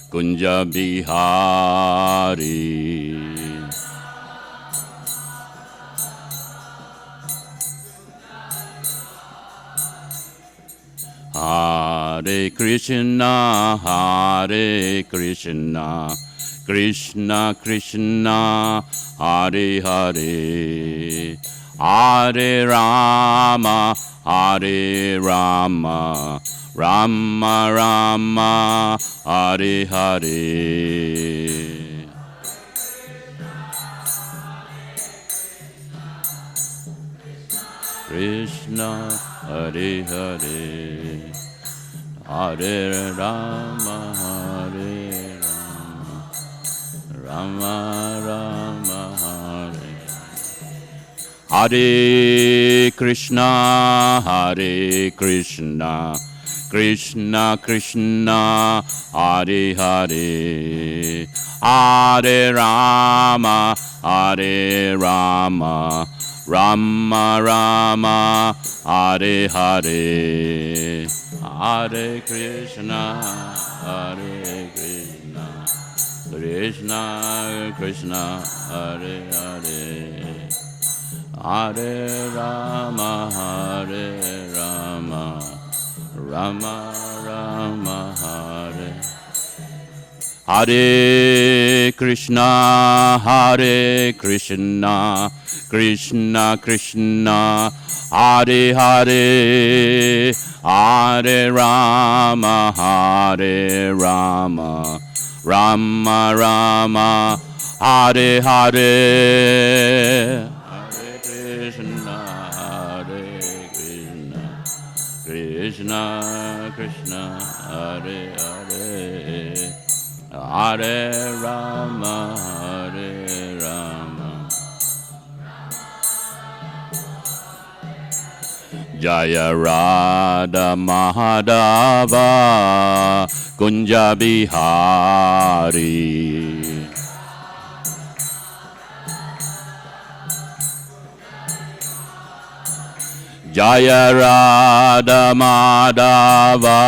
Kunja Bihari. Hare Krishna, Hare Krishna, Krishna Krishna, Hare Hare, Hare Rama, Hare Rama, Rama Rama, Hare Hare. Krishna, Hare Hare, Hare Rama, Hare Rama, Rama Rama, Hare Hare Krishna, Hare Krishna, Krishna Krishna, Hare Hare, Hare Rama, Hare Rama, Rama Rama, Hare Hare, Hare Krishna, Hare Krishna, Krishna Krishna, Hare Hare, Hare Rama, Hare Rama, Rama Rama, Hare Hare Krishna, Hare Krishna, Krishna Krishna, Hare Hare, Hare Rama, Hare Rama, Rama Rama, Hare Hare. Hare Krishna, Hare Krishna, Krishna Krishna, Hare Hare, Hare Rama, Hare Rama. Jaya Radha Mahadava Kunja Bihari. Jaya Radha Madhava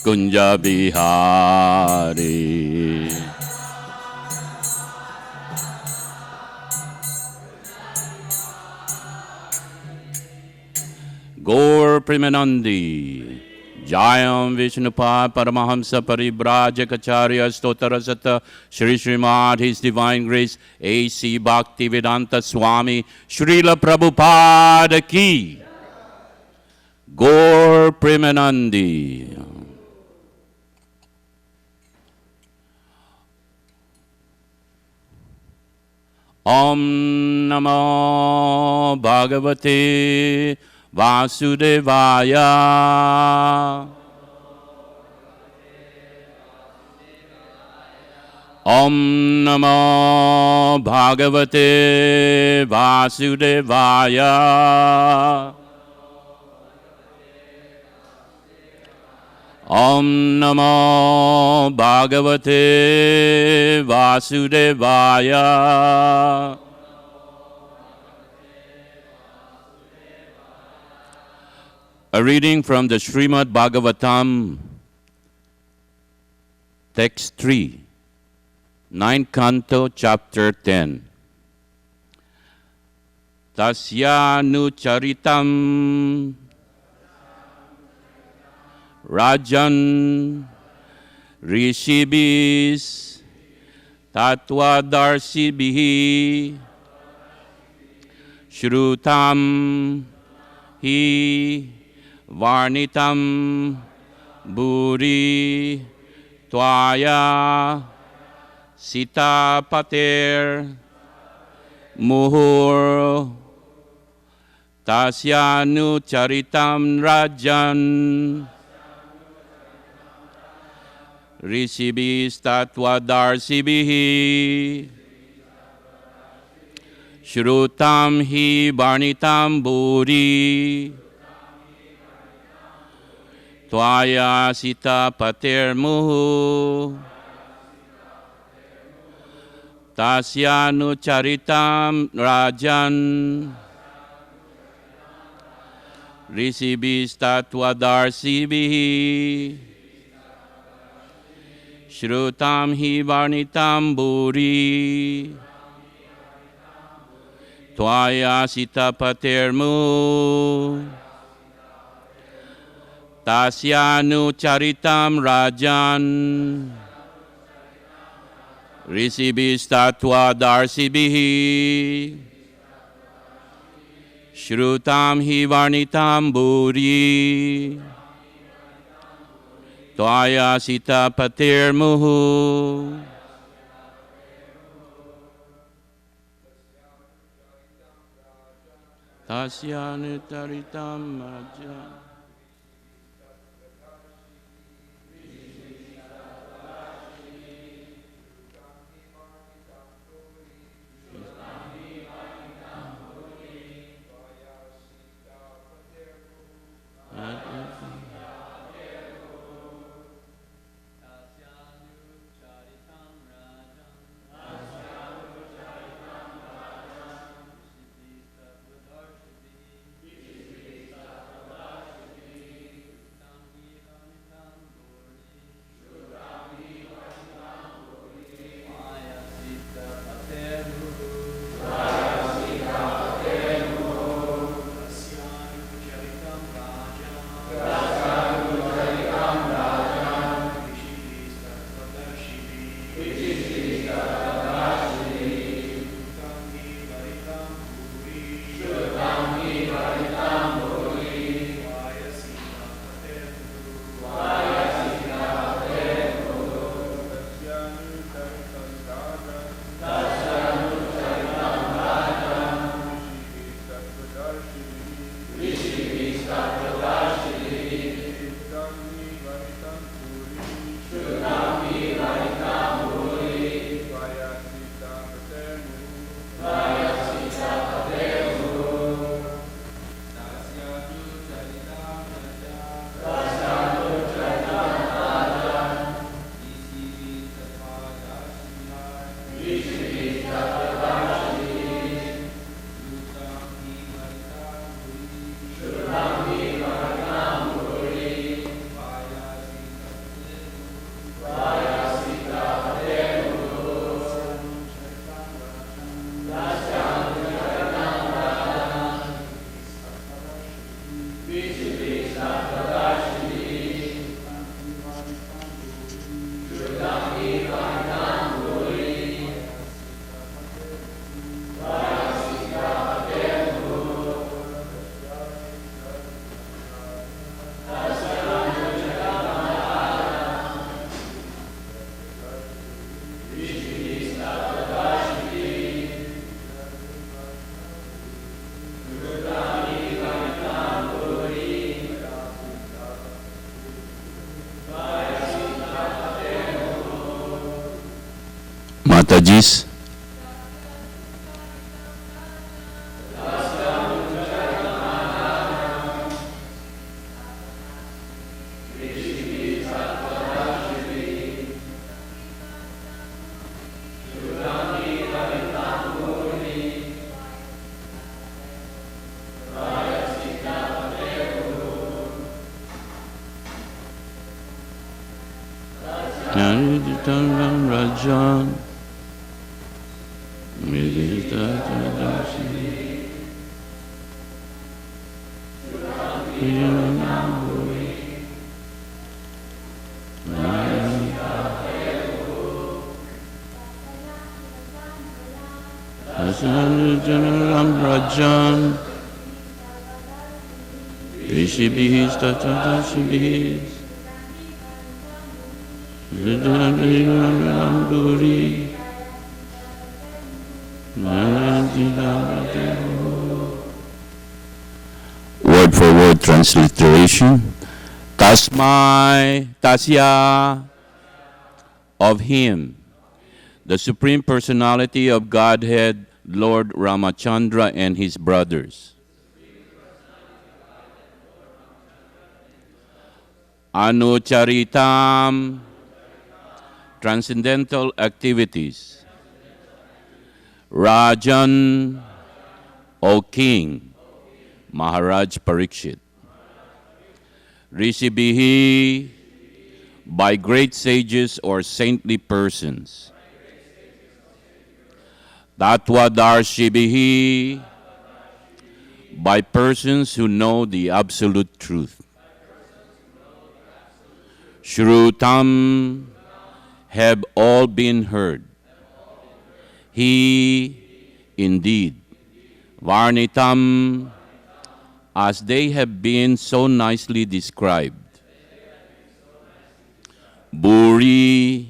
Kunja Bihari. Gaur Premanandi, Jayam Vishnupad Paramahamsa Paribrajacharya Stotarasata Shri Srimad His Divine Grace A.C. Bhaktivedanta Swami Srila Prabhupada Ki. Gaur Premanandi. Om Namo Bhagavate Vasudevaya. Om Namo Bhagavate Vasudevaya. Om Namo Bhagavate Vasudevaya. A reading from the Srimad Bhagavatam, text 3, 9th canto, chapter 10. Tasyanucharitam Rajan Rishibis Tatvadarshibhi Shrutam Hi Varnitam Buri Twaya Sita Pater Muhur Tasyanu Charitam Rajan Rishibis Tatvadarshibhi Shrutam Hi Varnitam Buri Twaya Sita Pater Muhu Tasyanu Charitam Rajan Rishibis Tatvadarshibhi Shrutam hi varnitam buri. Tvaya sita patermu. Tasyanu charitam rajan. Risibis tatva darsibihi. Shrutam hi varnitam buri. Tvaya sita patermuhu. Tasyanu charitam rajan. Matajis. Rajan. Rajan. Rishibhis Tatashibhis. Word for word transliteration. Tasmai, Tasya, of him, the Supreme Personality of Godhead, Lord Ramachandra and his brothers. Anucharitam, transcendental activities. Rajan, O King, Maharaj Parikshit. Rishibhihi, by great sages or saintly persons. Tatvadarshibhihi, by persons who know the absolute truth. Shrutam, have all been heard. He, indeed, Varnitam, as they have been so nicely described. Buri,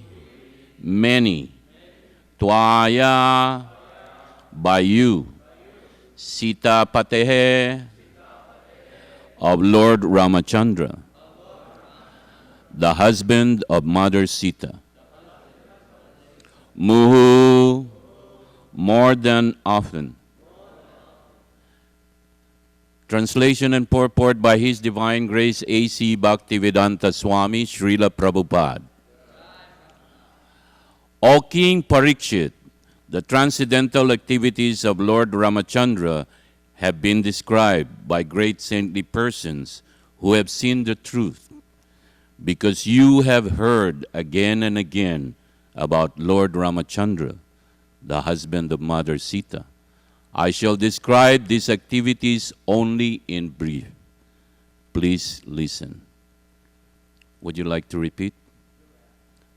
many. Twaya, by you. Sita Patehe, of Lord Ramachandra, the husband of Mother Sita. Muhu, more than often. Translation and purport by His Divine Grace A.C. Bhaktivedanta Swami Srila Prabhupada. O King Parikshit, the transcendental activities of Lord Ramachandra have been described by great saintly persons who have seen the truth, because you have heard again and again about Lord Ramachandra, the husband of Mother Sita. I shall describe these activities only in brief. Please listen. Would you like to repeat?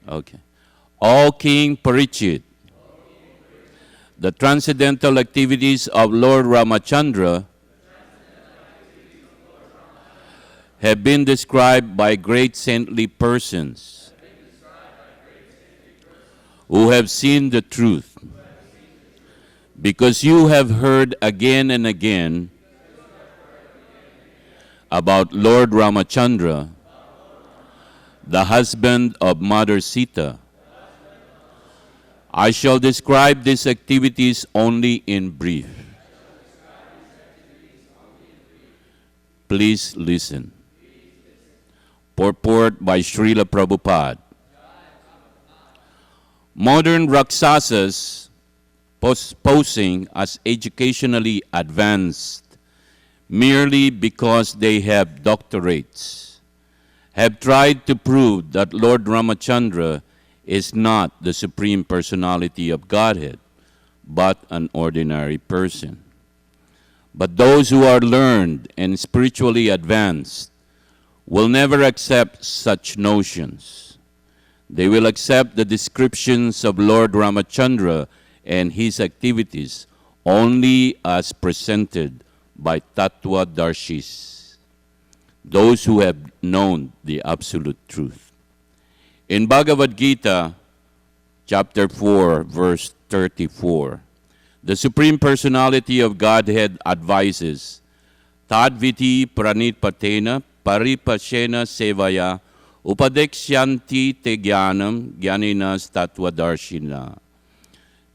Okay. O King Parikshit, the transcendental activities of Lord Ramachandra have been described by great saintly persons who have seen the truth, because you have heard again and again about Lord Ramachandra, the husband of Mother Sita. I shall describe these activities only in brief. Please listen. Purport by Srila Prabhupada. Modern Rakshasas, posing as educationally advanced merely because they have doctorates, have tried to prove that Lord Ramachandra is not the Supreme Personality of Godhead, but an ordinary person. But those who are learned and spiritually advanced will never accept such notions. They will accept the descriptions of Lord Ramachandra and his activities only as presented by Tattva-darshis, those who have known the absolute truth. In Bhagavad Gita, chapter 4, verse 34, the Supreme Personality of Godhead advises, Tadviti pranitpatena paripashena sevaya upadeksyanti te jnanam jnaninas tattvadarshina.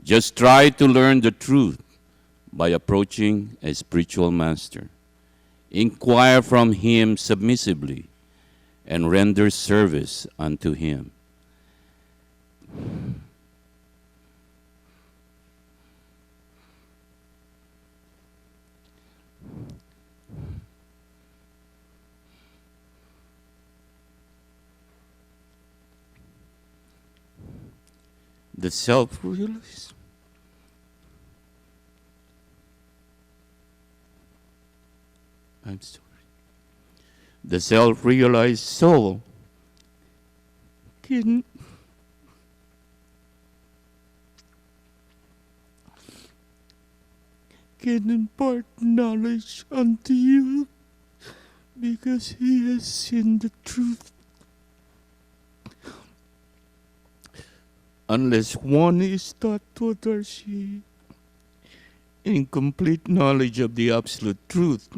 Just try to learn the truth by approaching a spiritual master. Inquire from him submissively and render service unto him. The self-realized. I'm sorry. The self-realized soul can impart knowledge unto you because he has seen the truth. Unless one is Tattva-darshi in complete knowledge of the absolute truth,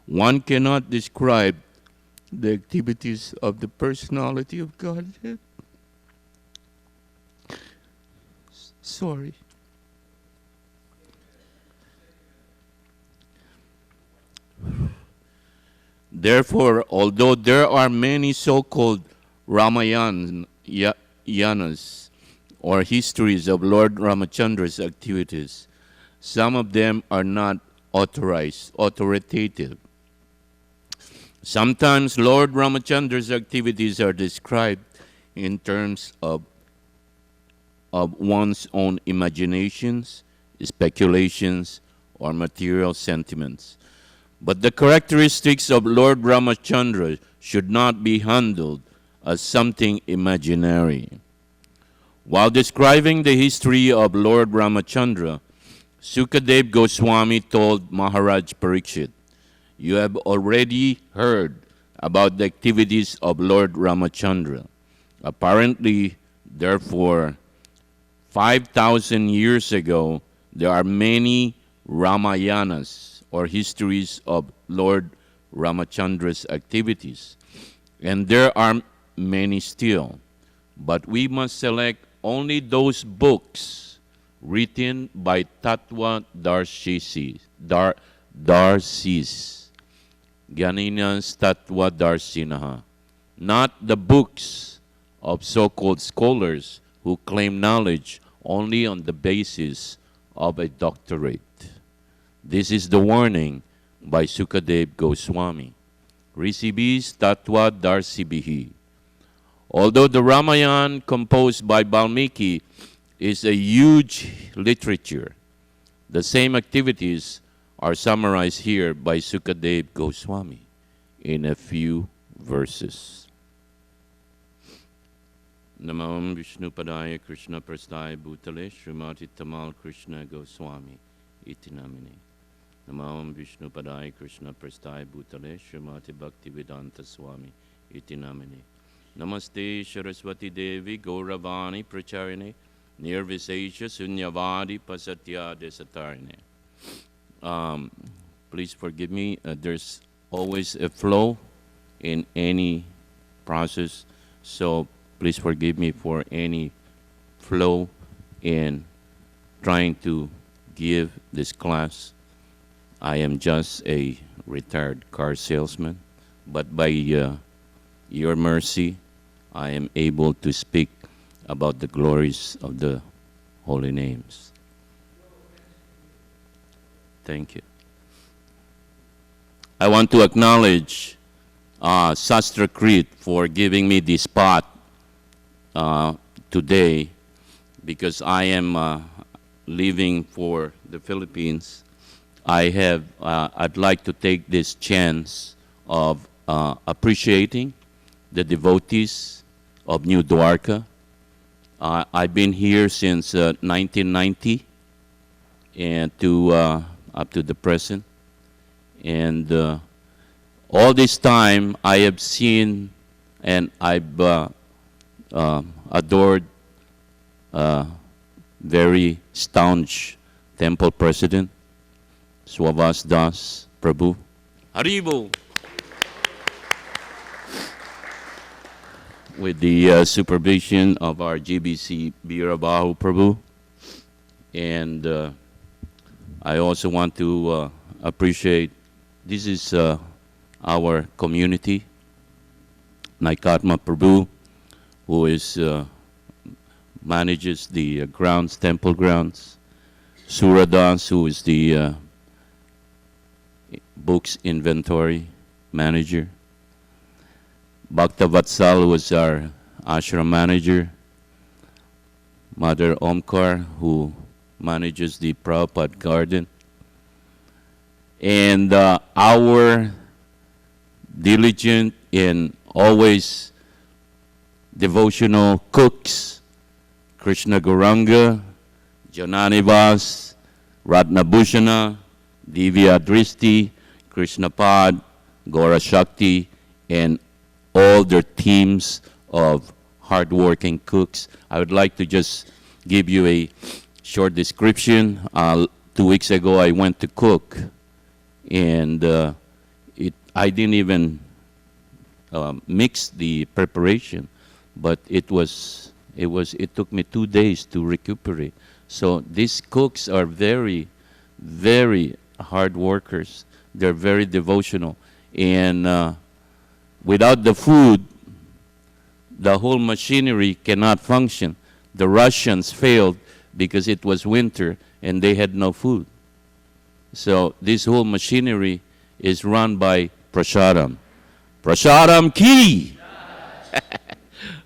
one cannot describe the activities of the personality of Godhead. Sorry. Therefore, although there are many so-called Ramayanas or histories of Lord Ramachandra's activities, some of them are not authoritative. Sometimes Lord Ramachandra's activities are described in terms of one's own imaginations, speculations, or material sentiments. But the characteristics of Lord Ramachandra should not be handled as something imaginary. While describing the history of Lord Ramachandra, Sukadev Goswami told Maharaj Parikshit, "You have already heard about the activities of Lord Ramachandra. Apparently, therefore, 5,000 years ago, there are many Ramayanas, or histories of Lord Ramachandra's activities. And there are many still. But we must select only those books written by Tattva Darsis, Ganinas Tattva Darsinaha, not the books of so-called scholars who claim knowledge only on the basis of a doctorate." This is the warning by Sukadev Goswami. Rishibhis Tattva Darsibihi. Although the Ramayana composed by Valmiki is a huge literature, the same activities are summarized here by Sukadev Goswami in a few verses. Namam Vishnu Padaya Krishna Prasthaya Bhutale Srimati Tamal Krishna Goswami Iti Namine. Namam Vishnu Padaya Krishna Prasthaya Bhutale Srimati Bhaktivedanta Swami Iti Namine. Namaste Saraswati Devi Gauravani Pracharine Nirvisesha Sunyavadi Pasatya Desatarine. Please forgive me, there's always a flow in any process, so please forgive me for any flow in trying to give this class. I am just a retired car salesman, but by your mercy, I am able to speak about the glories of the holy names. Thank you. I want to acknowledge Sastra Krit for giving me the spot today, because I am leaving for the Philippines. I'd like to take this chance of appreciating the devotees of New Dwarka. I've been here since 1990 and up to the present. And all this time, I have seen and I've adored very staunch temple president, Swavas Das Prabhu. Haribo! With the supervision of our GBC Birabahu Prabhu. And I also want to appreciate, this is our community, Naikatma Prabhu, who is manages the grounds, temple grounds, Suradas, who is the books inventory manager, Bhakta Vatsal was our ashram manager, Mother Omkar, who manages the Prabhupada garden, and our diligent and always devotional cooks, Krishna Gauranga, Jananivas, Ratnabhushana, Divya Dristi, Krishna Pad, Gora Shakti, and all their teams of hardworking cooks. I would like to just give you a short description. 2 weeks ago, I went to cook, and I didn't even mix the preparation, but it took me 2 days to recuperate. So these cooks are very, very hard workers. They're very devotional, and without the food, the whole machinery cannot function. The Russians failed because it was winter and they had no food. So this whole machinery is run by prasadam. Prasadam Ki.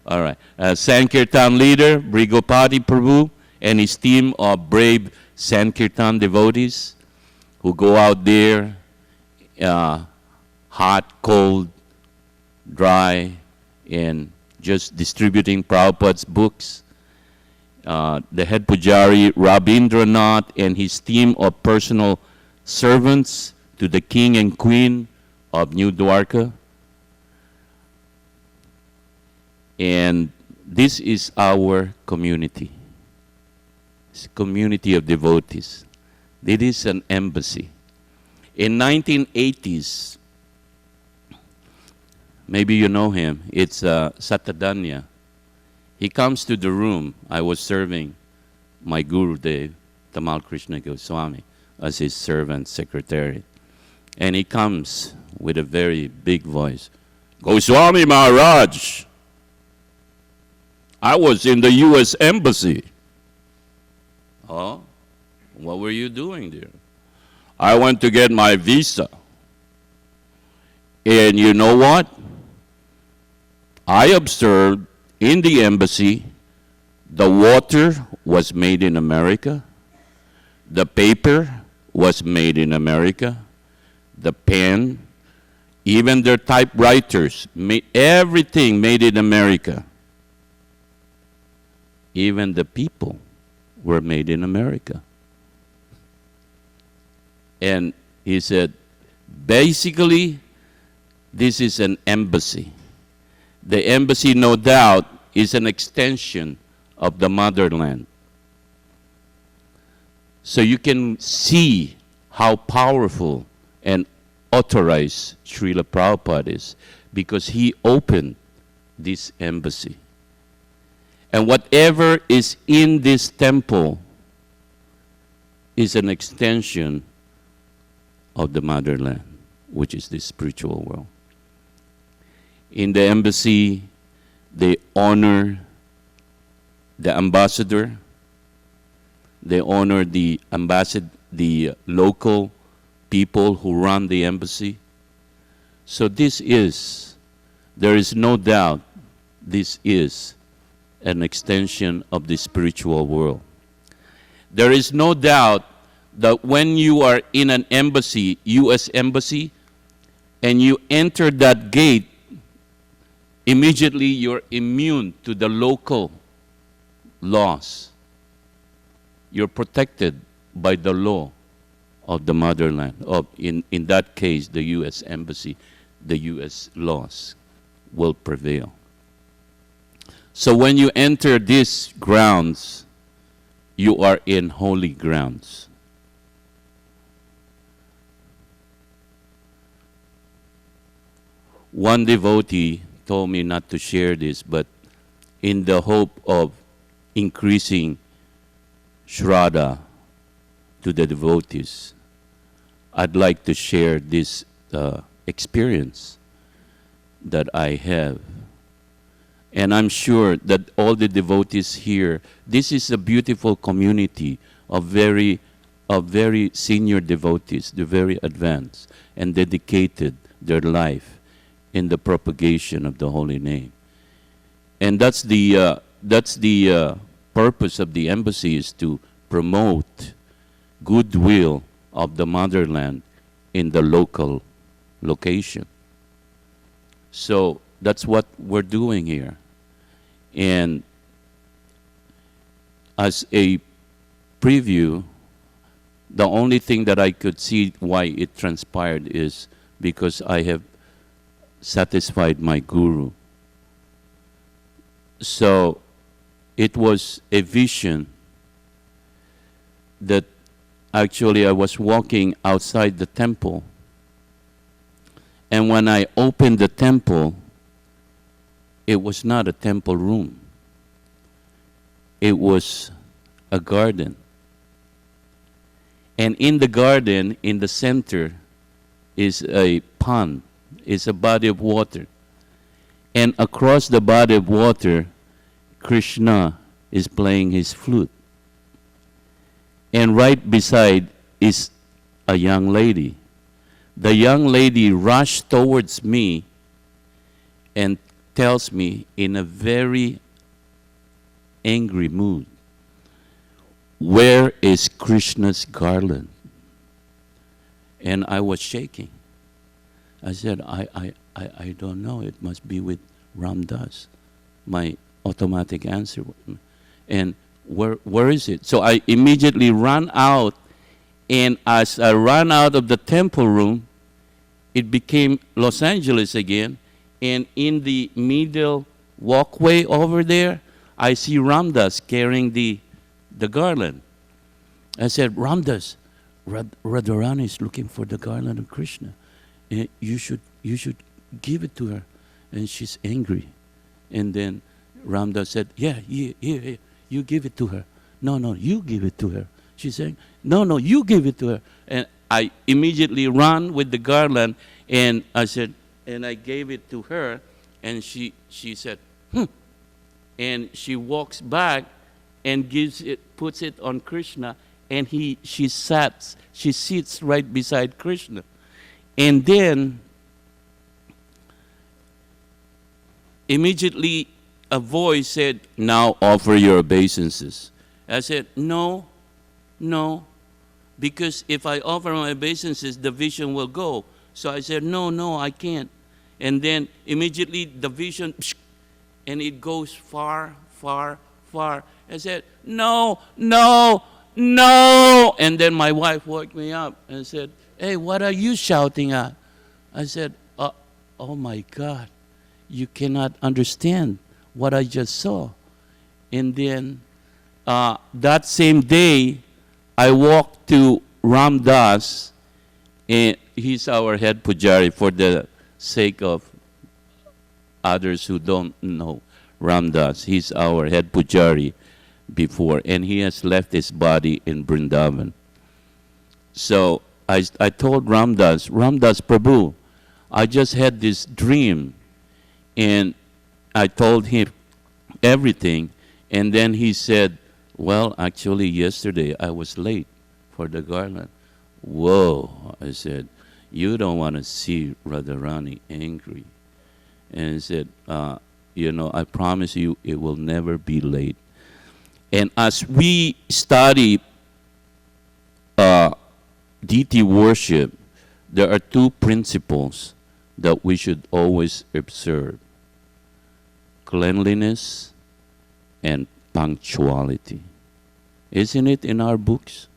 All right. Sankirtan leader, Brigopati Prabhu, and his team of brave Sankirtan devotees who go out there, hot, cold, dry, and just distributing Prabhupada's books. The head pujari, Rabindranath, and his team of personal servants to the king and queen of New Dwarka. And this is our community. It's a community of devotees. It is an embassy. In 1980s, maybe you know him, it's Satadanya. He comes to the room. I was serving my Guru Dev, Tamal Krishna Goswami, as his servant secretary. And he comes with a very big voice. Goswami Maharaj, I was in the U.S. Embassy. Oh, what were you doing there? I went to get my visa. And you know what? I observed in the embassy, the water was made in America, the paper was made in America, the pen, even their typewriters, everything made in America. Even the people were made in America. And he said, basically, this is an embassy. The embassy, no doubt, is an extension of the motherland. So you can see how powerful and authorized Srila Prabhupada is, because he opened this embassy. And whatever is in this temple is an extension of the motherland, which is the spiritual world. In the embassy, they honor the ambassador, they honor the local people who run the embassy. So there is no doubt, this is an extension of the spiritual world. There is no doubt that when you are in an embassy, U.S. embassy, and you enter that gate, immediately you're immune to the local laws. You're protected by the law of the motherland, in that case, the U.S. embassy. The U.S. laws will prevail. So when you enter these grounds, you are in holy grounds. One devotee told me not to share this, but in the hope of increasing Shraddha to the devotees, I'd like to share this experience that I have. And I'm sure that all the devotees here, this is a beautiful community of very senior devotees. They're very advanced and dedicated their life in the propagation of the holy name. And that's the purpose of the embassy, is to promote goodwill of the motherland in the local location. So that's what we're doing here. And as a preview, the only thing that I could see why it transpired is because I have satisfied my guru. So it was a vision that actually I was walking outside the temple. And when I opened the temple, it was not a temple room. It was a garden. And in the garden, in the center, is a pond, is a body of water. And across the body of water, Krishna is playing his flute. And right beside is a young lady. The young lady rushed towards me and tells me in a very angry mood, "Where is Krishna's garland?" And I was shaking. I said, I don't know. It must be with Ram Das. My automatic answer. And where is it? So I immediately ran out, and as I ran out of the temple room, it became Los Angeles again. And in the middle walkway over there, I see Ramdas carrying the garland. I said, "Ramdas, Radharani is looking for the garland of Krishna. And you should give it to her." And she's angry. And then Ramdas said, "Yeah, you give it to her." No, you give it to her." She's saying, No, you give it to her." And I immediately ran with the garland, and I said, and I gave it to her, and she said, and she walks back and puts it on Krishna, and she sits right beside Krishna. And then immediately a voice said, "Now offer your obeisances." I said, No, because if I offer my obeisances, the vision will go. So I said, No, I can't. And then immediately the vision, and it goes far, far, far. I said, No. And then my wife woke me up and said, "Hey, what are you shouting at?" I said, "Oh my God, you cannot understand what I just saw." And then that same day, I walked to Ram Das, and he's our head pujari, for the sake of others who don't know Ram Das. He's our head pujari before, and he has left his body in Vrindavan. So I told Ramdas Prabhu, I just had this dream, and I told him everything, and then he said, "Well, actually yesterday I was late for the garland." Whoa, I said, "You don't want to see Radharani angry." And he said, I promise you it will never be late. And as we study deity worship, there are two principles that we should always observe: cleanliness and punctuality. Isn't it in our books?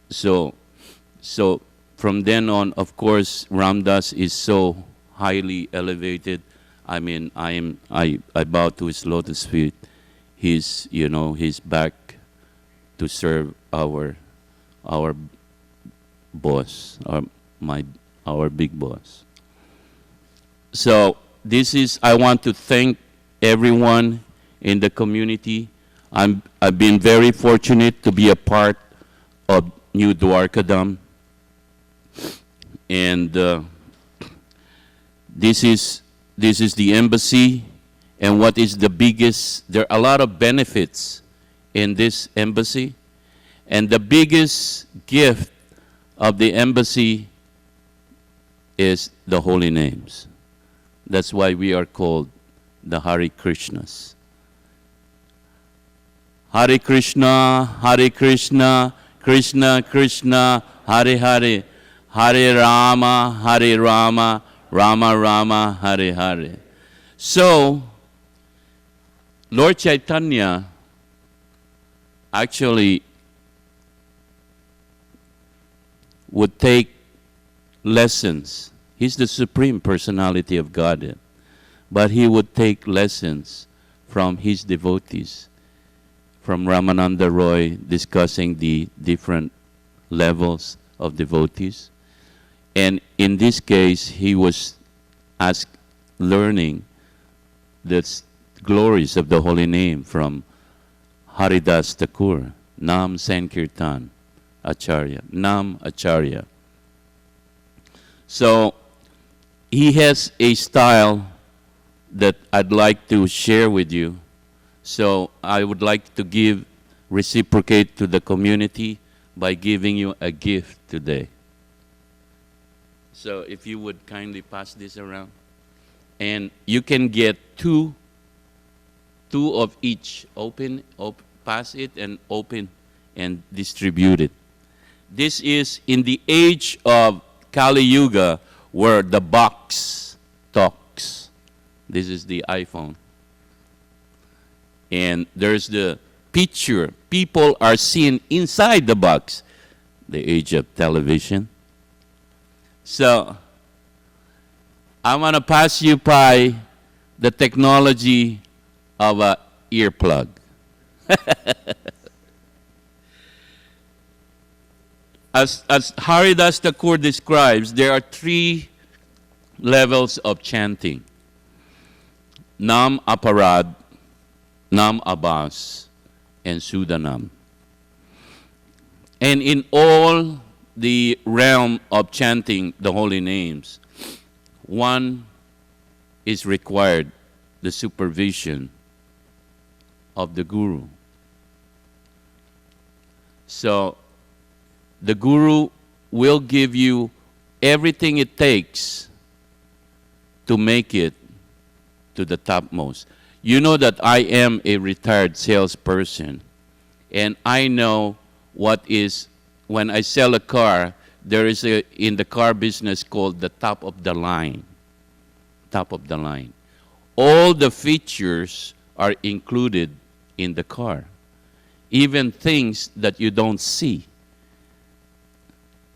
So from then on, of course, Ramdas is so highly elevated. I mean, I bow to his lotus feet. He's back to serve our boss, our big boss. So I want to thank everyone in the community. I've been very fortunate to be a part of New Dwarkadam, and this is the embassy. And what is the biggest? There are a lot of benefits in this embassy, and the biggest gift of the embassy is the holy names. That's why we are called the Hare Krishnas. Hare Krishna, Krishna Krishna, Hare Hare, Hare Rama, Rama Rama, Hare Hare. So, Lord Chaitanya actually would take lessons. He's the Supreme Personality of Godhead. But he would take lessons from his devotees, from Ramananda Roy, discussing the different levels of devotees. And in this case, he was learning the glories of the holy name from Haridas Thakur, Nam Sankirtan Acharya, Nam Acharya. So he has a style that I'd like to share with you. So I would like to reciprocate to the community by giving you a gift today. So if you would kindly pass this around. And you can get two of each. Pass it and open and distribute it. This is in the age of Kali Yuga, where the box talks. This is the iPhone. And there's the picture. People are seen inside the box. The age of television. So, I want to pass you by the technology of an earplug. As Haridas Thakur describes, there are 3 levels of chanting. Nam Aparad, Nam Abbas, and Sudanam. And in all the realm of chanting the holy names, one is required, the supervision of the Guru. So, the Guru will give you everything it takes to make it to the topmost. You know that I am a retired salesperson, and I know what is, when I sell a car, there is in the car business called the top of the line. Top of the line. All the features are included in the car. Even things that you don't see.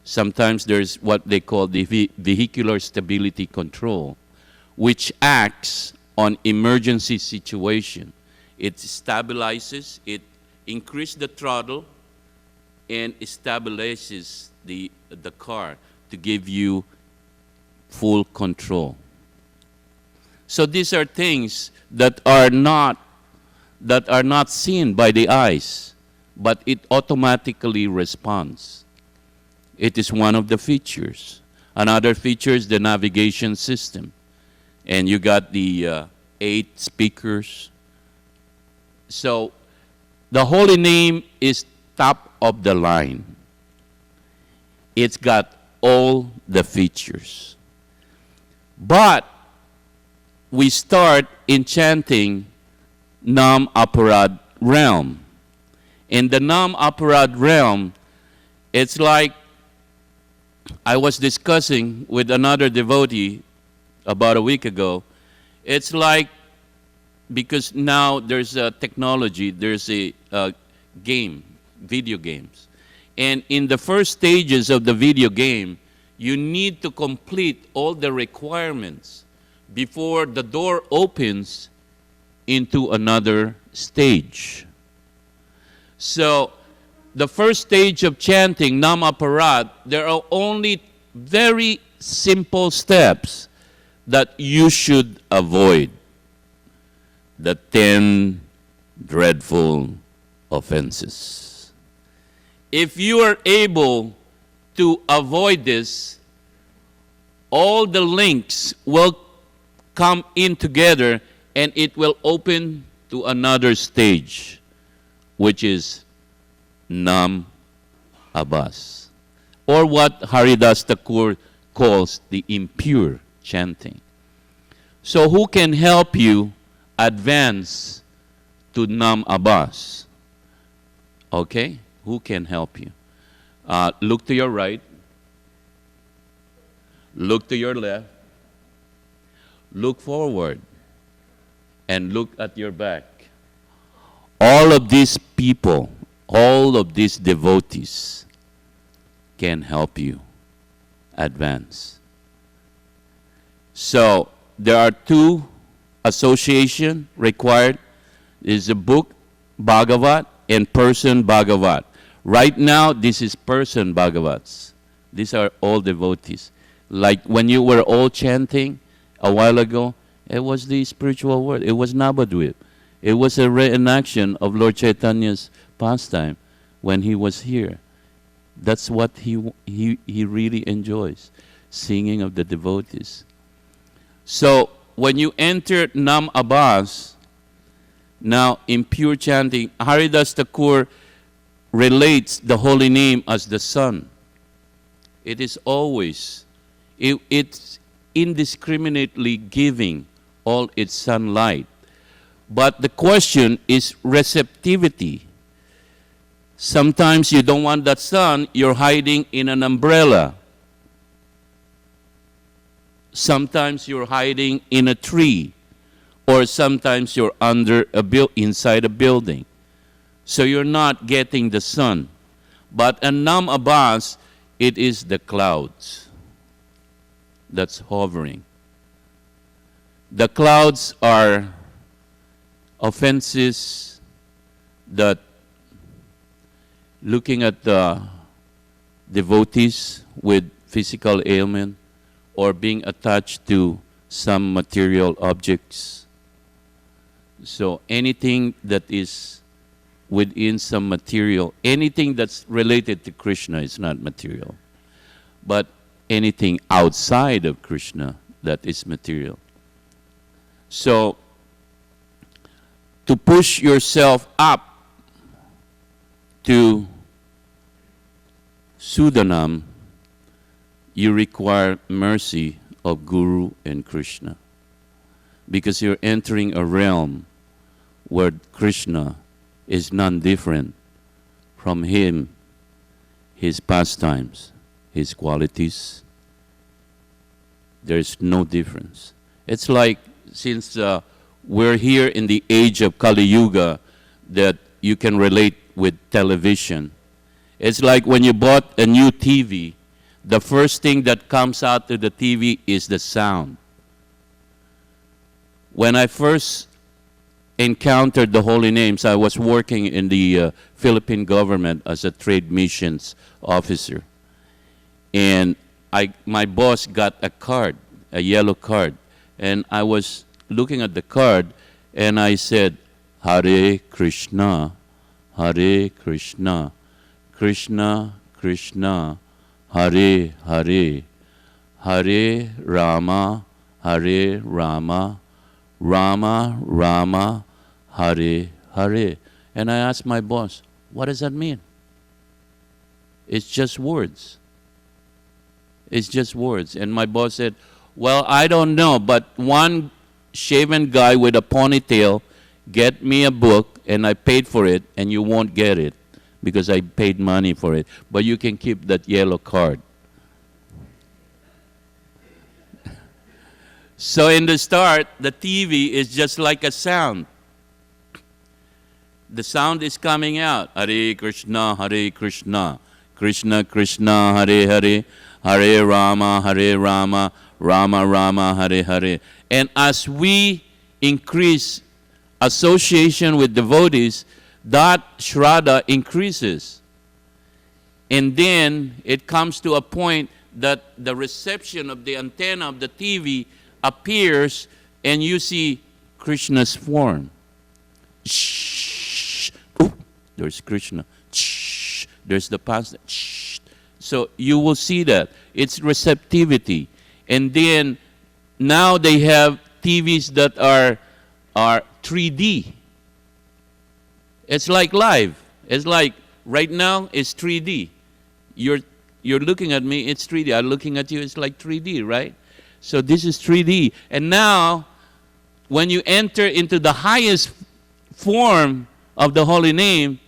Sometimes there's what they call the vehicular stability control, which acts on emergency situation. It stabilizes, it increases the throttle, and stabilizes the car to give you full control. So these are things that are not seen by the eyes, but it automatically responds. It is one of the features. Another feature is the navigation system. And you got the 8 speakers. So the holy name is top of the line. It's got all the features. But we start in chanting Nam Aparad realm. In the Nam Aparad realm, it's like I was discussing with another devotee about a week ago. It's like, because now there's a technology, there's a game, video games. And in the first stages of the video game, you need to complete all the requirements before the door opens into another stage. So, the first stage of chanting Nam Aparad, there are only very simple steps that you should avoid. The 10 dreadful offenses. If you are able to avoid this, all the links will come in together and it will open to another stage, which is Nam Abbas, or what Haridas Thakur calls the impure chanting. So who can help you advance to Nam Abbas? Okay, who can help you? Look to your right, look to your left, look forward, and look at your back. All of these people, all of these devotees can help you advance. So there are 2 associations required. Is a book Bhagavat and person Bhagavat. Right now, this is person Bhagavats. These are all devotees. Like when you were all chanting a while ago, it was the spiritual word. It was Nabadwip. It was a reenaction of Lord Chaitanya's pastime when he was here. That's what he really enjoys, singing of the devotees. So when you enter Nam Abbas, now in pure chanting, Haridas Thakur relates the holy name as the sun. It is always, it's indiscriminately giving all its sunlight. But the question is receptivity. Sometimes you don't want that sun, you're hiding in an umbrella. Sometimes you're hiding in a tree, or sometimes you're inside a building. So you're not getting the sun. But Annam Abbas, it is the clouds that's hovering. The clouds are offenses that, looking at the devotees with physical ailment or being attached to some material objects. So anything that is within some material, anything that's related to Krishna is not material. But anything outside of Krishna, that is material. So to push yourself up to Sudanam, you require mercy of Guru and Krishna, because you're entering a realm where Krishna is none different from him, his pastimes, his qualities. There's no difference. It's like, since we're here in the age of Kali Yuga, that you can relate with television. It's like when you bought a new TV, the first thing that comes out of the TV is the sound. When I first encountered the holy names, I was working in the Philippine government as a trade missions officer. And my boss got a card, a yellow card. And I was looking at the card, and I said, Hare Krishna, Hare Krishna, Krishna Krishna, Hare Hare, Hare Rama, Hare Rama, Rama Rama, Hare Hare. And I asked my boss, what does that mean? It's just words. It's just words. And my boss said, well, I don't know, but one shaven guy with a ponytail get me a book, and I paid for it, and you won't get it because I paid money for it. But you can keep that yellow card. So in the start, the TV is just like a sound. The sound is coming out. Hare Krishna, Krishna Krishna, Hare Hare, Hare Rama, Rama Rama, Hare Hare. And as we increase association with devotees, that Shraddha increases. And then it comes to a point that the reception of the antenna of the TV appears, and you see Krishna's form. Shh. Oh, there's Krishna. Shh. There's the pastor. Shh. So you will see that. It's receptivity. And then now they have TVs that are 3D. It's like live. It's like right now it's 3D. You're looking at me, it's 3D. I'm looking at you, it's like 3D, right? So this is 3D. And now when you enter into the highest form of the holy name,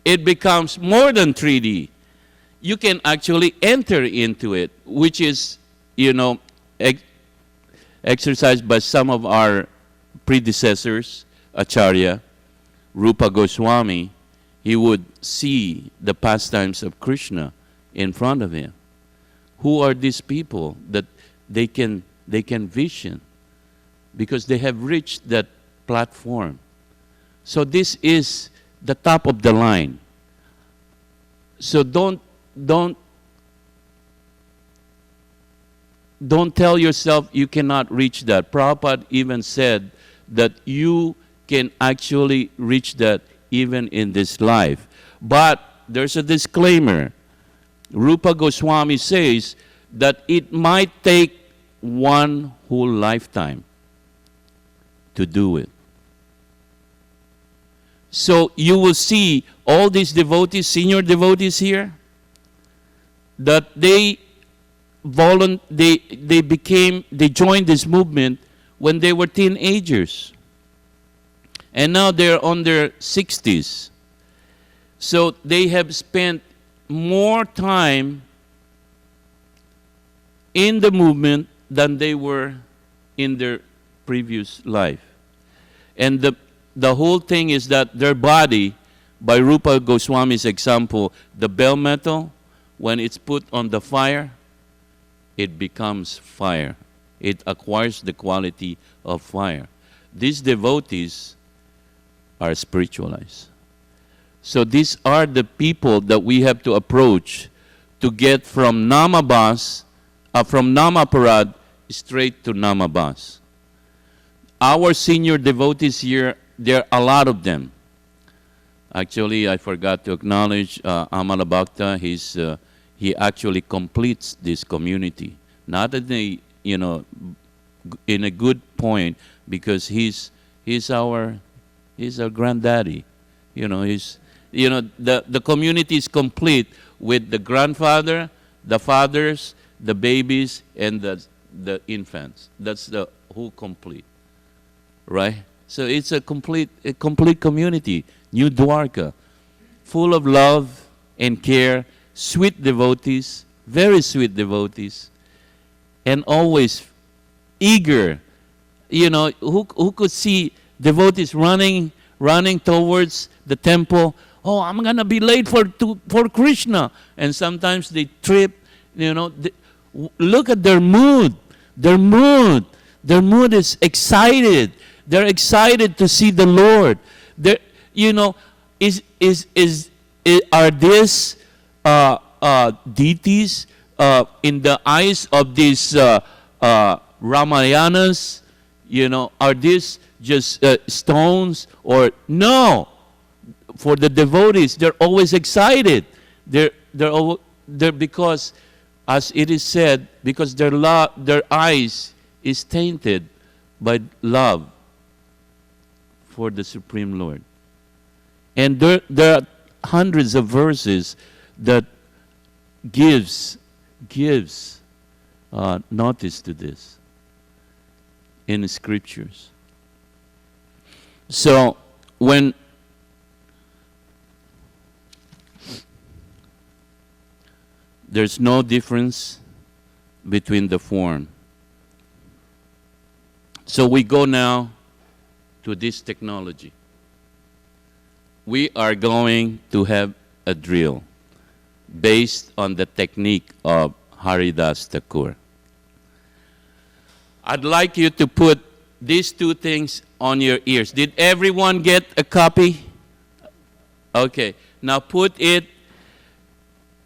it becomes more than 3D. You can actually enter into it, which is, exercised by some of our predecessors, Acharya, Rupa Goswami. He would see the pastimes of Krishna in front of him. Who are these people that they can vision? Because they have reached that platform. So this is the top of the line. So don't tell yourself you cannot reach that. Prabhupada even said that you can actually reach that even in this life. But there's a disclaimer. Rupa Goswami says that it might take one whole lifetime to do it. So you will see all these devotees, senior devotees here, that they joined this movement when they were teenagers. And now they're on their 60s. So they have spent more time in the movement than they were in their previous life. And the whole thing is that their body, by Rupa Goswami's example, the bell metal, when it's put on the fire, it becomes fire. It acquires the quality of fire. These devotees are spiritualized. So these are the people that we have to approach to get from Namabas, from Namaparad straight to Namabas. Our senior devotees here, there are a lot of them. Actually, I forgot to acknowledge Amala Bhakta. He actually completes this community. Not in a good point, because he's our granddaddy. The community is complete with the grandfather, the fathers, the babies, and the infants. That's the whole complete, right? So it's a complete community. New Dwarka, full of love and care, sweet devotees, very sweet devotees, and always eager. Who could see devotees running towards the temple? Oh, I'm gonna be late for Krishna, and sometimes they trip. Look at their mood. Their mood is excited. They're excited to see the Lord. Are these deities in the eyes of these Ramayanas? Are these just stones? Or no? For the devotees, they're always excited. They're because, as it is said, because their eyes is tainted by love for the Supreme Lord. And there are hundreds of verses that gives notice to this in the scriptures. So when there's no difference between the form. So we go now to this technology. We are going to have a drill based on the technique of Haridas Thakur. I'd like you to put these two things on your ears. Did everyone get a copy? Okay. Now put it.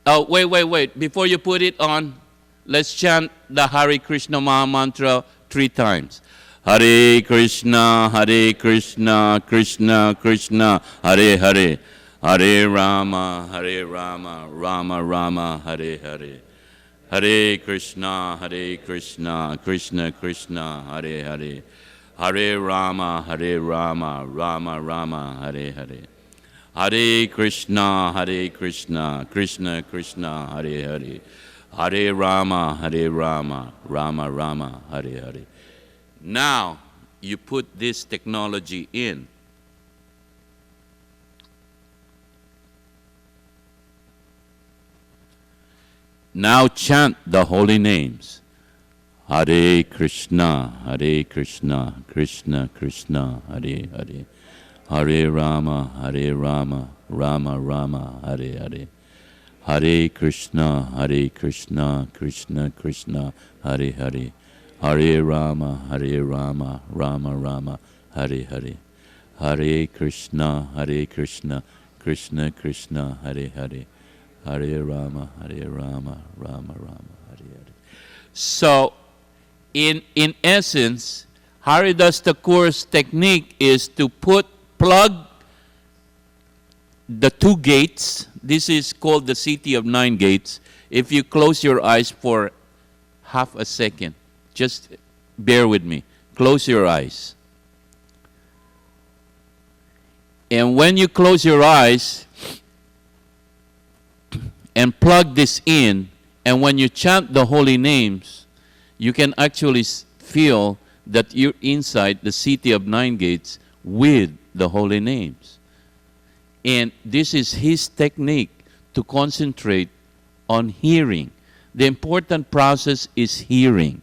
Oh, wait. Before you put it on, let's chant the Hare Krishna Maha Mantra 3 times. Hare Krishna, Krishna Krishna, Hare Hare. Hare Rama, Rama Rama, Hare Hare. Hare Krishna, Krishna Krishna, Hare Hare. Hare Rama, Rama Rama, Hare Hare. Hare Krishna, Krishna Krishna, Hare Hare. Hare Rama, Rama Rama, Hare Hare. Now, you put this technology in. Now chant the holy names. Hare Krishna, Krishna Krishna, Hare Hare. Hare Rama, Rama Rama, Hare Hare. Hare Krishna, Krishna Krishna, Hare Hare. Hare Rama, Rama Rama, Hare Hare. Hare Krishna, Krishna Krishna, Hare Hare. Hare Rama, Rama Rama, Hare Hare. So, in essence, Haridas Thakur's technique is to plug the 2 gates. This is called the City of 9 Gates. If you close your eyes for half a second, just bear with me. Close your eyes. And when you close your eyes and plug this in, and when you chant the holy names, you can actually feel that you're inside the city of nine gates with the holy names. And this is his technique to concentrate on hearing. The important process is hearing.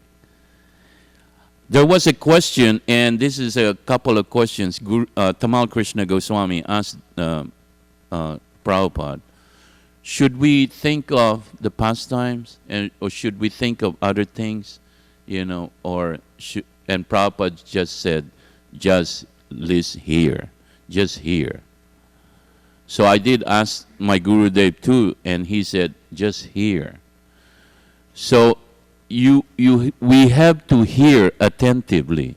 There was a question, and this is a couple of questions. Tamal Krishna Goswami asked Prabhupada, should we think of the pastimes, or should we think of other things, and Prabhupada just said, just listen here, just hear. So I did ask my Gurudev too, and he said, just hear. So we have to hear attentively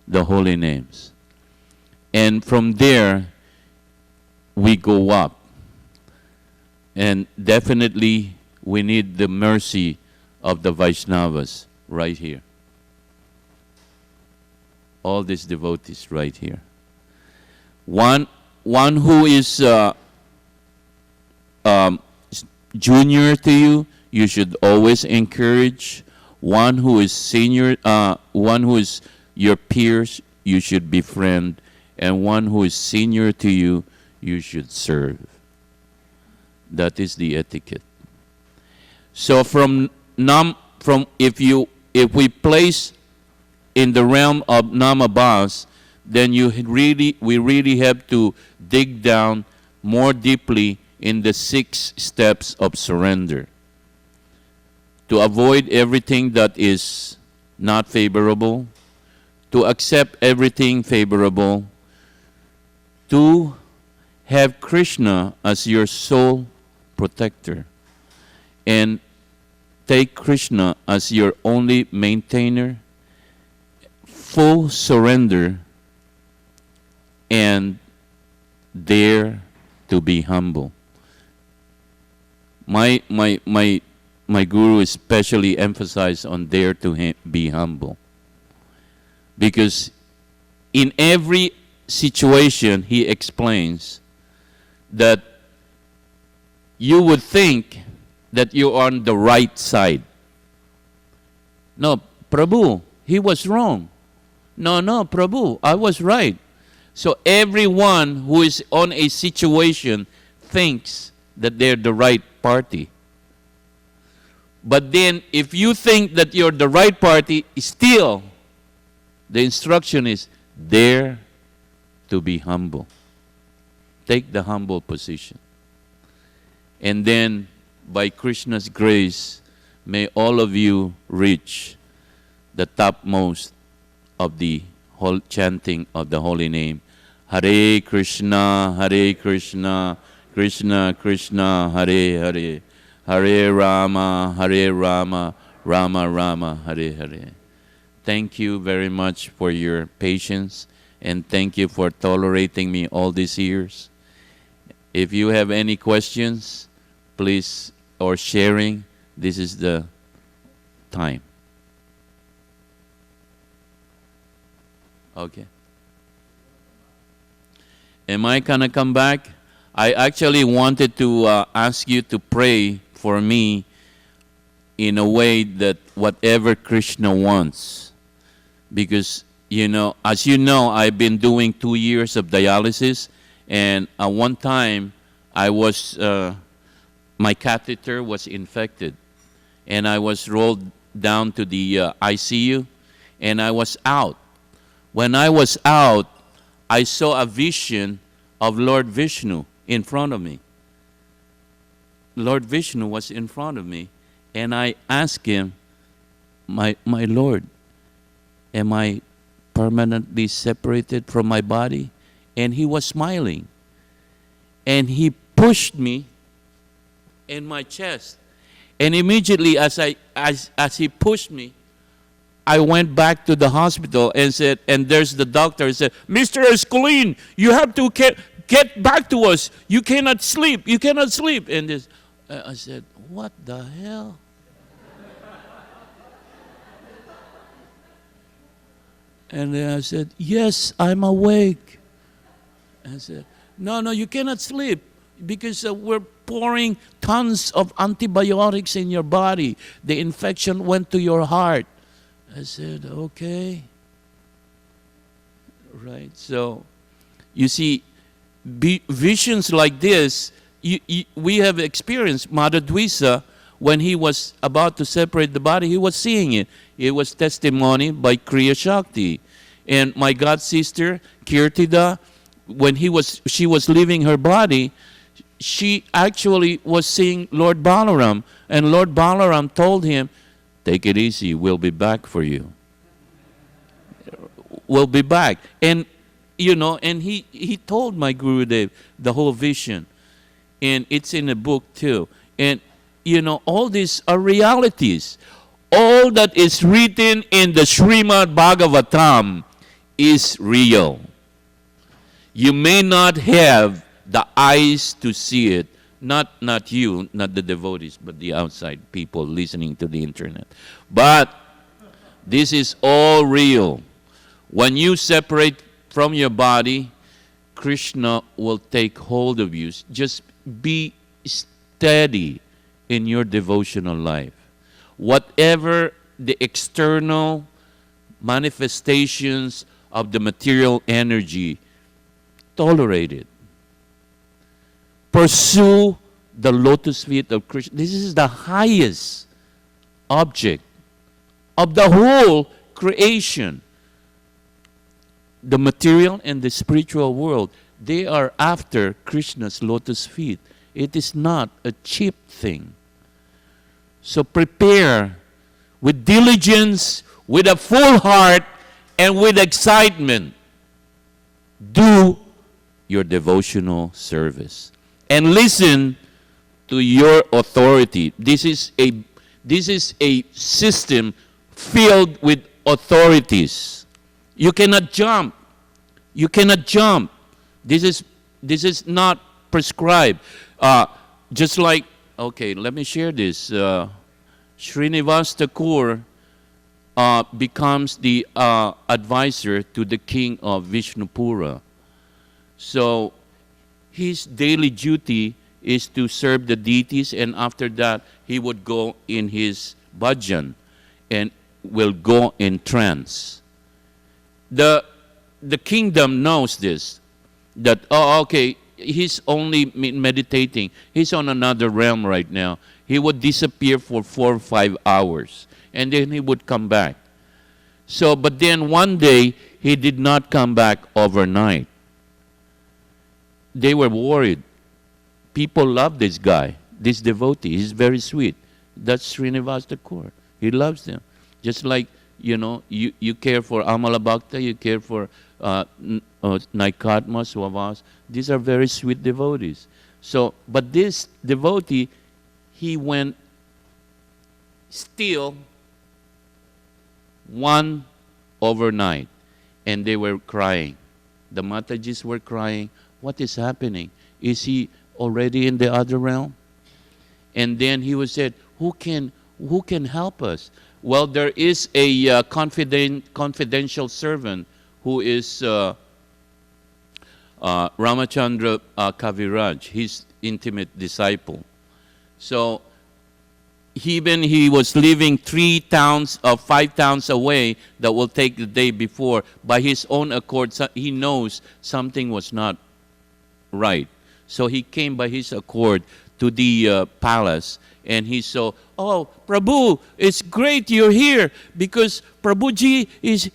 the holy names. And from there, we go up. And definitely, we need the mercy of the Vaishnavas right here. All these devotees right here. One who is junior to you, you should always encourage. One who is senior, one who is your peers, you should befriend. And one who is senior to you, you should serve. That is the etiquette. So if we place in the realm of Namabhas, then we really have to dig down more deeply in the 6 steps of surrender. To avoid everything that is not favorable, to accept everything favorable, to have Krishna as your sole protector, and take Krishna as your only maintainer, full surrender, and dare to be humble. My guru especially emphasized on dare to be humble, because in every situation he explains that you would think that you're on the right side. No, Prabhu, he was wrong. No, Prabhu, I was right. So everyone who is on a situation thinks that they're the right party. But then if you think that you're the right party, still the instruction is dare to be humble. Take the humble position. And then by Krishna's grace, may all of you reach the topmost of the whole chanting of the holy name. Hare Krishna, Krishna Krishna, Hare Hare, Hare Rama, Rama Rama, Hare Hare. Thank you very much for your patience, and thank you for tolerating me all these years. If you have any questions, please, or sharing, this is the time. Okay. Am I gonna come back? I actually wanted to ask you to pray for me in a way that whatever Krishna wants. Because, as you know, I've been doing 2 years of dialysis, and at one time, my catheter was infected, and I was rolled down to the ICU, and I was out. When I was out, I saw a vision of Lord Vishnu in front of me. Lord Vishnu was in front of me, and I asked him, my Lord, am I permanently separated from my body? And he was smiling. And he pushed me in my chest. And immediately as he pushed me, I went back to the hospital and said, and there's the doctor said, Mr. Escolin, you have to get back to us. You cannot sleep. You cannot sleep. And I said, what the hell? And then I said, yes, I'm awake. I said, no, you cannot sleep because we're pouring tons of antibiotics in your body. The infection went to your heart. I said, okay. Right? So, you see, visions like this, we have experienced. Mother Dwisa, when he was about to separate the body, he was seeing it. It was testimony by Kriya Shakti. And my god sister, Kirtida, when she was leaving her body, she actually was seeing Lord Balaram. And Lord Balaram told him, take it easy, we'll be back for you. We'll be back. And and he told my Gurudev the whole vision. And it's in a book too. And all these are realities. All that is written in the Srimad Bhagavatam is real. You may not have the eyes to see it, not you, not the devotees, but the outside people listening to the internet. But this is all real. When you separate from your body, Krishna will take hold of you. Just be steady in your devotional life. Whatever the external manifestations of the material energy, tolerate it. Pursue the lotus feet of Krishna. This is the highest object of the whole creation. The material and the spiritual world, they are after Krishna's lotus feet. It is not a cheap thing. So prepare with diligence, with a full heart, and with excitement. Do your devotional service. And listen to your authority. This is a system filled with authorities. You cannot jump. You cannot jump. This is not prescribed. Just like, okay, let me share this. Srinivas Thakur becomes the advisor to the king of Vishnupura. So his daily duty is to serve the deities, and after that he would go in his bhajan and will go in trance. The kingdom knows this, that, okay, he's only meditating. He's on another realm right now. He would disappear for 4 or 5 hours, and then he would come back. So, but then one day, he did not come back overnight. They were worried. People love this guy, this devotee. He's very sweet. That's Srinivas Thakur. He loves them. Just like, you care for Amala Bhakta, you care for Naikatma, Swavas. These are very sweet devotees. So, but this devotee, he went still one overnight, and they were crying. The Matajis were crying. What is happening? Is he already in the other realm? And then he was said, who can help us? Well, there is a confidential servant who is Ramachandra Kaviraj, his intimate disciple. So even he was leaving 3 towns or 5 towns away that will take the day before. By his own accord, he knows something was not right. So he came by his accord to the palace, and he saw, oh, Prabhu, it's great you're here, because Prabhuji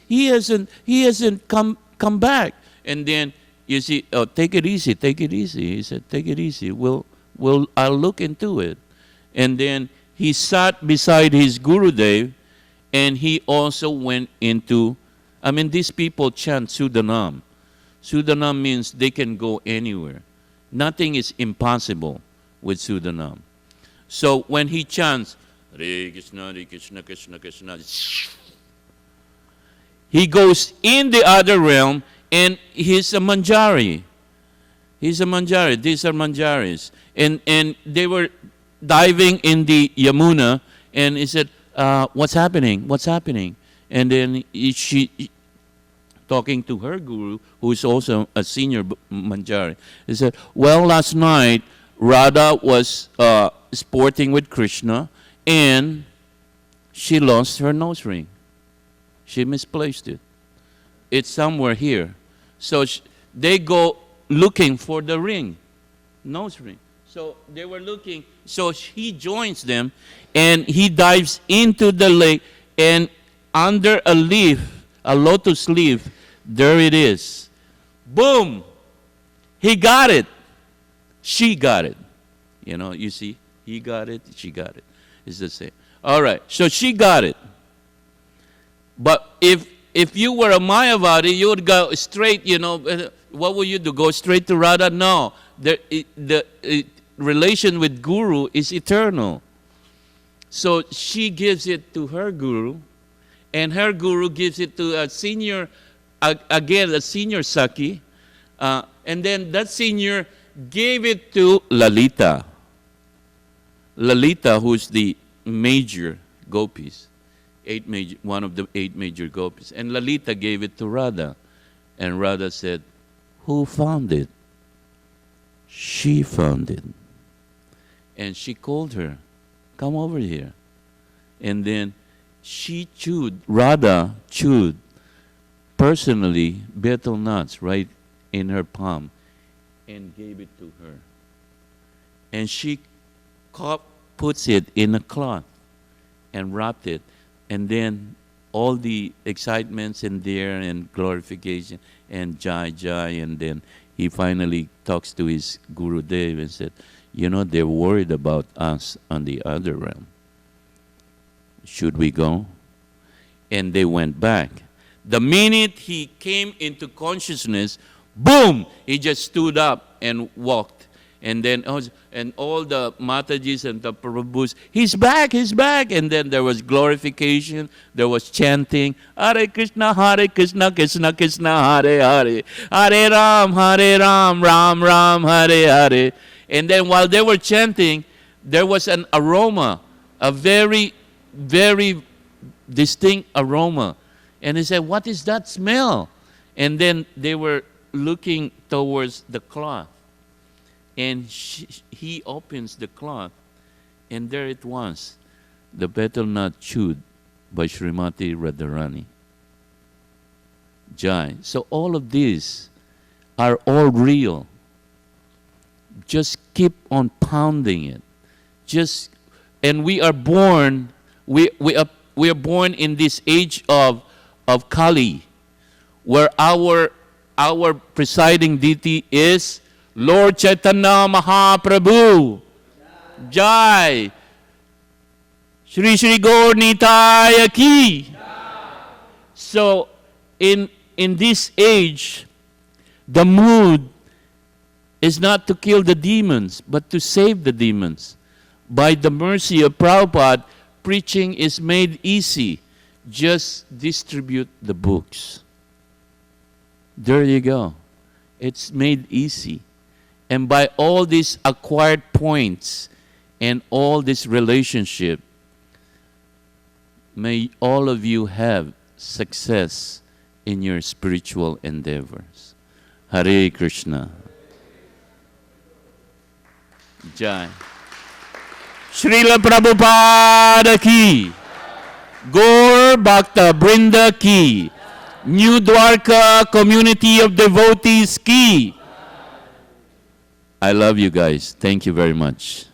he hasn't come back. And then you see, oh, take it easy. He said, take it easy. I'll look into it. And then he sat beside his Gurudev, and he also went into, these people chant Sudanam. Sudanam means they can go anywhere. Nothing is impossible with Sudanam. So when he chants, Hare Krishna, Krishna Krishna, he goes in the other realm, and he's a Manjari. He's a Manjari. These are Manjaris. And they were diving in the Yamuna, and he said, what's happening? What's happening? And then she, talking to her guru, who is also a senior Manjari, he said, well, last night, Radha was sporting with Krishna, and she lost her nose ring. She misplaced it. It's somewhere here. So they go looking for the ring, nose ring. So they were looking. So he joins them, and he dives into the lake, and under a leaf, a lotus leaf, there it is. Boom! He got it. She got it. You know, you see, he got it, she got it. It's the same. All right, so she got it. But if you were a Mayavadi, you would go straight, you know, what would you do? Go straight to Radha? No. The relation with Guru is eternal. So she gives it to her Guru, and her Guru gives it to a senior, again, a senior Saki, and then that senior gave it to Lalita. Lalita, who's the major gopis, one of the 8 major gopis. And Lalita gave it to Radha. And Radha said, who found it? She found it. And she called her, come over here. And then Radha chewed personally betel nuts right in her palm and gave it to her. And she puts it in a cloth and wrapped it. And then all the excitements in there and glorification and Jai Jai, and then he finally talks to his Guru Dev and said, you know, they're worried about us on the other realm. Should we go? And they went back. The minute he came into consciousness, boom, he just stood up and walked. And then, and all the Matajis and the Prabhus, he's back. And then there was glorification, there was chanting, Hare Krishna, Krishna Krishna, Hare Hare, Hare Ram, Ram Ram, Hare Hare. And then while they were chanting, there was an aroma, a very, very distinct aroma. And he said, what is that smell? And then they were looking towards the cloth. And he opens the cloth, and there it was, the betel nut chewed by Srimati Radharani. Jai. So all of these are all real. Just keep on pounding it. And we are born, we are born in this age of Kali, where our presiding deity is Lord Chaitanya Mahaprabhu. Jai. Shri Shri Gaur Nitaya Ki. So in this age, the mood is not to kill the demons, but to save the demons. By the mercy of Prabhupada, preaching is made easy. Just distribute the books. There you go. It's made easy. And by all these acquired points and all this relationship, may all of you have success in your spiritual endeavors. Hare Krishna. Jai. Srila Prabhupada ki. Gaur Bhakta Brinda ki. New Dwarka community of devotees ki. I love you guys. Thank you very much.